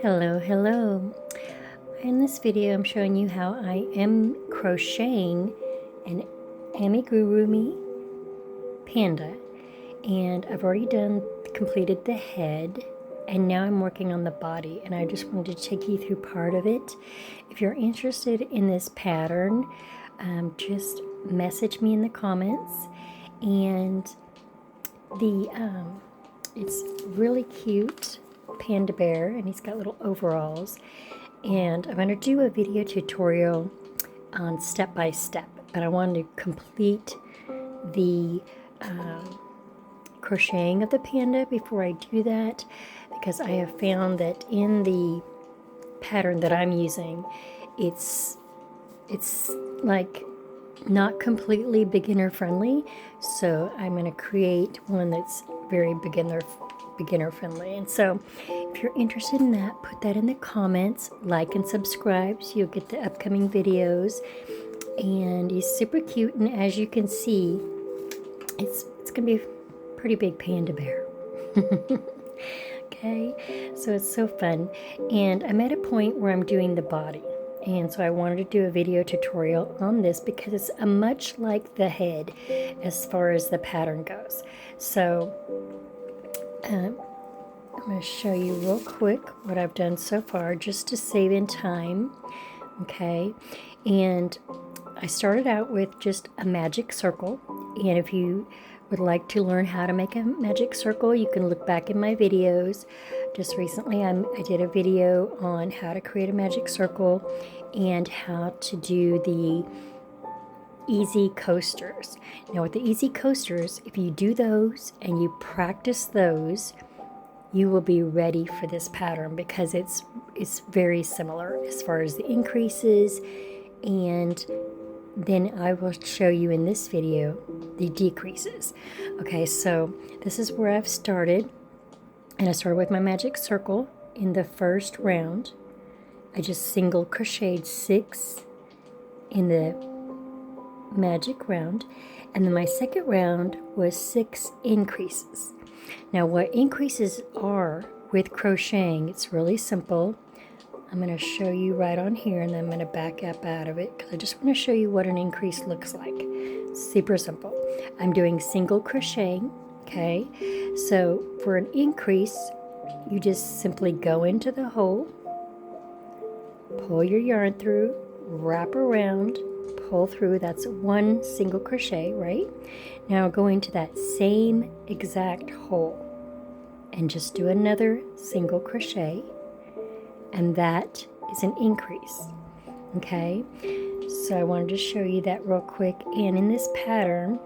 Hello, hello. In this video I'm showing you how I am crocheting an Amigurumi Panda, and I've already completed the head, and now I'm working on the body, and I just wanted to take you through part of it. If you're interested in this pattern, just message me in the comments. And it's really cute panda bear, and he's got little overalls, and I'm going to do a video tutorial on step by step, but I wanted to complete the crocheting of the panda before I do that, because I have found that in the pattern that I'm using, it's like not completely beginner friendly, so I'm going to create one that's very beginner friendly. And so if you're interested in that, put that in the comments, like and subscribe so you'll get the upcoming videos. And he's super cute, and as you can see, it's gonna be a pretty big panda bear. Okay, so it's so fun, and I'm at a point where I'm doing the body, and so I wanted to do a video tutorial on this because it's much like the head as far as the pattern goes. So I'm going to show you real quick what I've done so far just to save in time. Okay, and I started out with just a magic circle, and if you would like to learn how to make a magic circle, you can look back in my videos. Just recently I did a video on how to create a magic circle and how to do the easy coasters. Now with the easy coasters, if you do those and you practice those, you will be ready for this pattern, because it's very similar as far as the increases, and then I will show you in this video the decreases. Okay, so this is where I've started, and I started with my magic circle. In the first round, I just single crocheted 6 in the magic round, and then my second round was 6 increases. Now what increases are with crocheting, it's really simple. I'm going to show you right on here, and then I'm going to back up out of it because I just want to show you what an increase looks like. Super simple. I'm doing single crocheting. Okay, so for an increase, you just simply go into the hole, pull your yarn through, wrap around, pull through. That's one single crochet, right? Now go into that same exact hole and just do another single crochet, and that is an increase. Okay, so I wanted to show you that real quick. And in this pattern,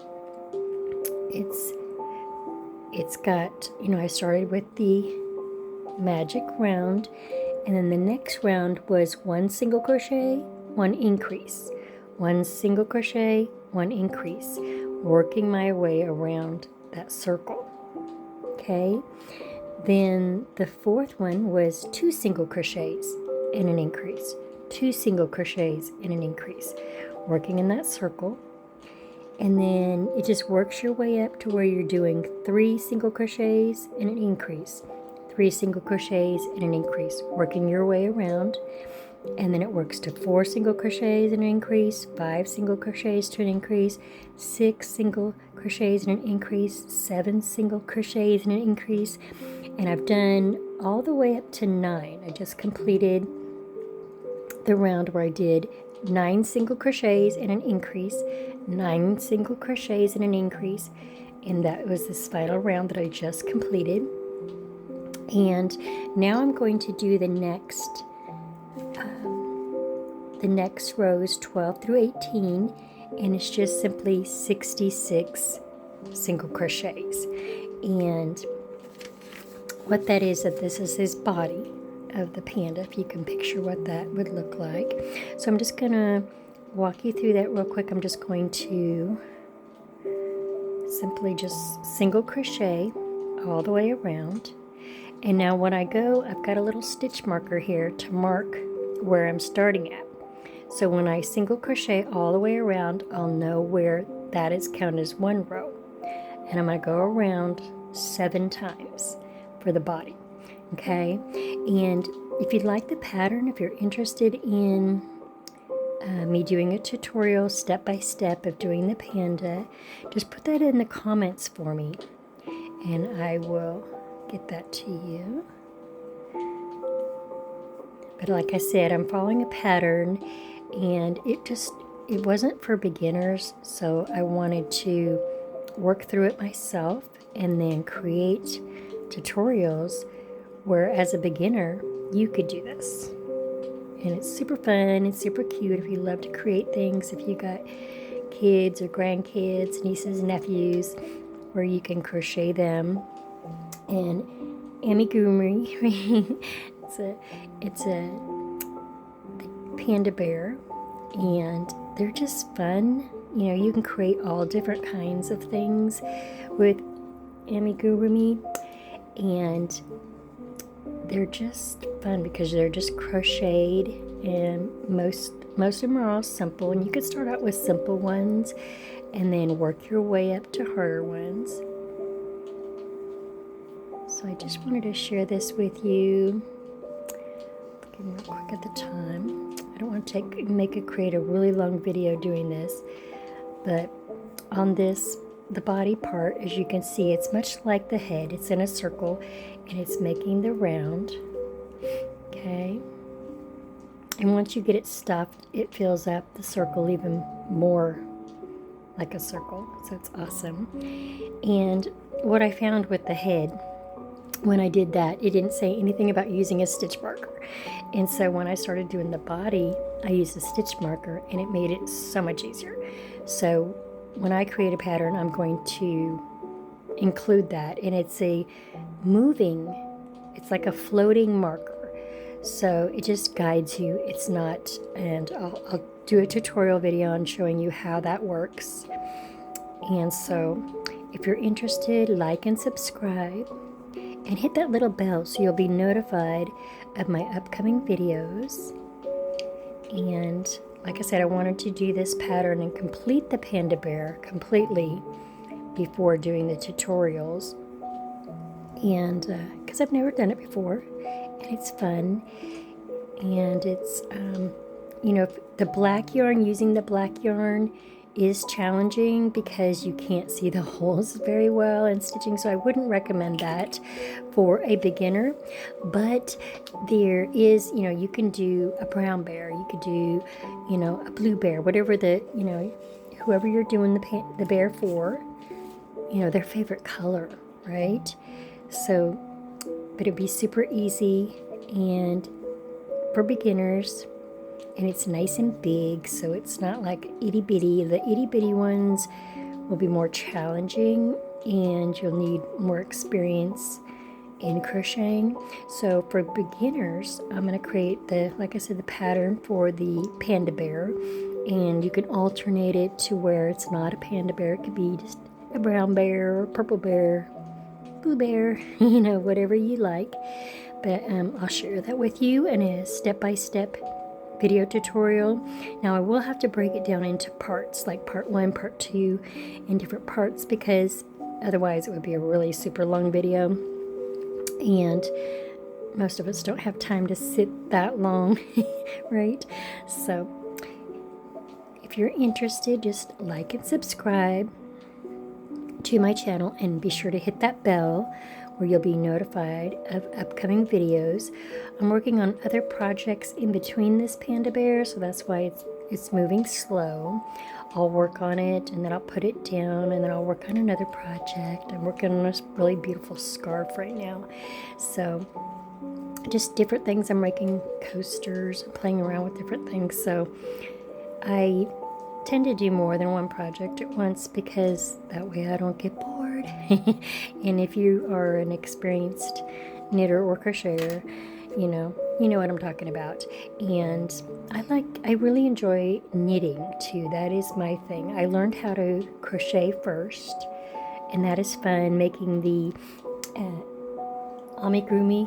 it's got, I started with the magic round, and then the next round was one single crochet, one increase, one single crochet, one increase, working my way around that circle. Okay, then the fourth one was 2 single crochets and an increase, 2 single crochets and an increase, working in that circle. And then it just works your way up to where you're doing 3 single crochets and an increase, 3 single crochets and an increase, working your way around. And then it works to 4 single crochets and an increase, 5 single crochets to an increase, 6 single crochets and an increase, 7 single crochets and an increase, and I've done all the way up to 9. I just completed the round where I did 9 single crochets and an increase, 9 single crochets and an increase, and that was this final round that I just completed. And now I'm going to do the next rows 12 through 18, and it's just simply 66 single crochets. And what that is, that this is his body of the panda, if you can picture what that would look like. So I'm just gonna walk you through that real quick. I'm just going to simply just single crochet all the way around, and now when I go, I've got a little stitch marker here to mark where I'm starting at. So when I single crochet all the way around, I'll know where that is counted as one row. And I'm going to go around 7 times for the body. Okay, and if you'd like the pattern, if you're interested in me doing a tutorial step by step of doing the panda, just put that in the comments for me and I will get that to you. But like I said, I'm following a pattern and it wasn't for beginners, so I wanted to work through it myself and then create tutorials where as a beginner you could do this. And it's super fun and super cute if you love to create things, if you got kids or grandkids, nieces, nephews, where you can crochet them. And Amigurumi, it's a panda bear, and they're just fun. You know, you can create all different kinds of things with Amigurumi, and they're just fun because they're just crocheted, and most of them are all simple, and you could start out with simple ones and then work your way up to harder ones. So I just wanted to share this with you. Looking real quick at the time. I don't want to create a really long video doing this, but on this, the body part, as you can see, it's much like the head. It's in a circle and it's making the round. Okay. And once you get it stuffed, it fills up the circle even more like a circle. So it's awesome. And what I found with the head, when I did that, it didn't say anything about using a stitch marker. And so when I started doing the body, I used a stitch marker and it made it so much easier. So when I create a pattern, I'm going to include that, and it's a moving, it's like a floating marker. So it just guides you. It's not, and I'll do a tutorial video on showing you how that works. And so if you're interested, like and subscribe and hit that little bell so you'll be notified of my upcoming videos. And like I said, I wanted to do this pattern and complete the panda bear completely before doing the tutorials. And because I've never done it before, and it's fun. And it's, you know, the black yarn, using the black yarn is challenging because you can't see the holes very well in stitching, so I wouldn't recommend that for a beginner. But there is, you know, you can do a brown bear, you could do, you know, a blue bear, whatever the, you know, whoever you're doing the bear for, you know, their favorite color, right? So, but it'd be super easy and for beginners. And it's nice and big, so it's not like itty-bitty. The itty-bitty ones will be more challenging, and you'll need more experience in crocheting. So for beginners, I'm going to create the, like I said, the pattern for the panda bear. And you can alternate it to where it's not a panda bear. It could be just a brown bear, or purple bear, blue bear, you know, whatever you like. But I'll share that with you in a step-by-step video tutorial. Now I will have to break it down into parts, like part 1, part 2, and different parts, because otherwise it would be a really super long video, and most of us don't have time to sit that long, right? So if you're interested, just like and subscribe to my channel, and be sure to hit that bell where you'll be notified of upcoming videos. I'm working on other projects in between this panda bear, so that's why it's moving slow. I'll work on it, and then I'll put it down, and then I'll work on another project. I'm working on this really beautiful scarf right now. So just different things. I'm making coasters and playing around with different things. So I tend to do more than one project at once, because that way I don't get bored. And if you are an experienced knitter or crocheter, you know what I'm talking about. And I really enjoy knitting too. That is my thing. I learned how to crochet first, and that is fun, making the amigurumi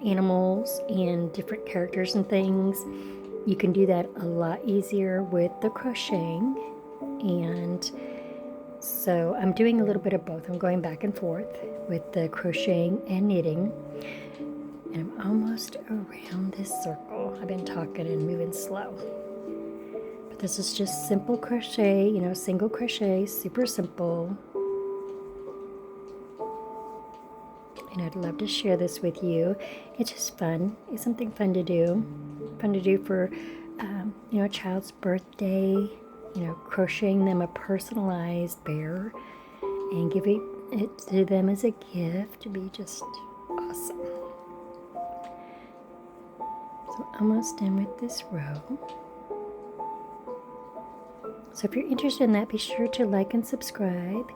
animals and different characters and things. You can do that a lot easier with the crocheting. And so I'm doing a little bit of both. I'm going back and forth with the crocheting and knitting. And I'm almost around this circle. I've been talking and moving slow. But this is just simple crochet, you know, single crochet, super simple. And I'd love to share this with you. It's just fun. It's something fun to do. Fun to do for, you know, a child's birthday. You know, crocheting them a personalized bear and giving it to them as a gift to be just awesome. So almost done with this row. So if you're interested in that, be sure to like and subscribe.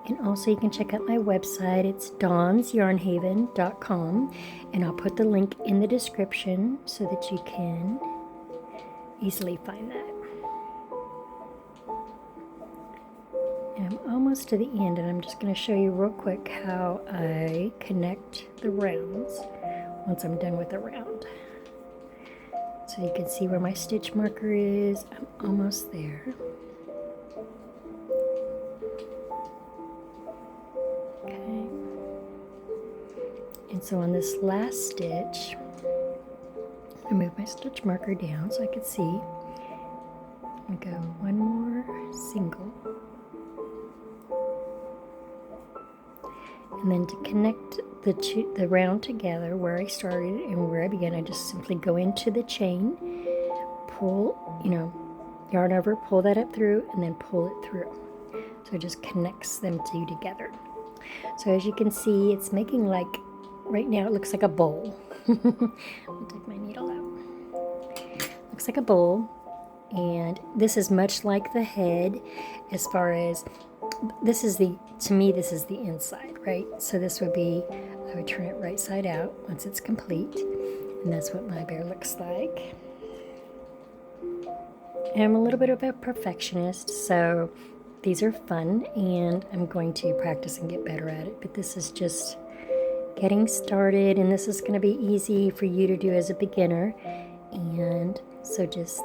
And also you can check out my website. It's dawnsyarnhaven.com, and I'll put the link in the description so that you can easily find that. And I'm almost to the end, and I'm just going to show you real quick how I connect the rounds once I'm done with the round. So you can see where my stitch marker is. I'm almost there. Okay. And so on this last stitch, I move my stitch marker down so I can see. I go one more single. And then to connect the round together where I started and where I began, I just simply go into the chain, pull, you know, yarn over, pull that up through, and then pull it through. So it just connects them two together. So as you can see, it's making like, right now it looks like a bowl. I'll take my needle out. Looks like a bowl, and this is much like the head as far as, this is the, to me, this is the inside, right? So this would be, I would turn it right side out once it's complete, and that's what my bear looks like. And I'm a little bit of a perfectionist, so these are fun, and I'm going to practice and get better at it, but this is just getting started, and this is going to be easy for you to do as a beginner. And so just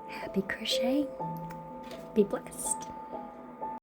happy crochet. Be blessed.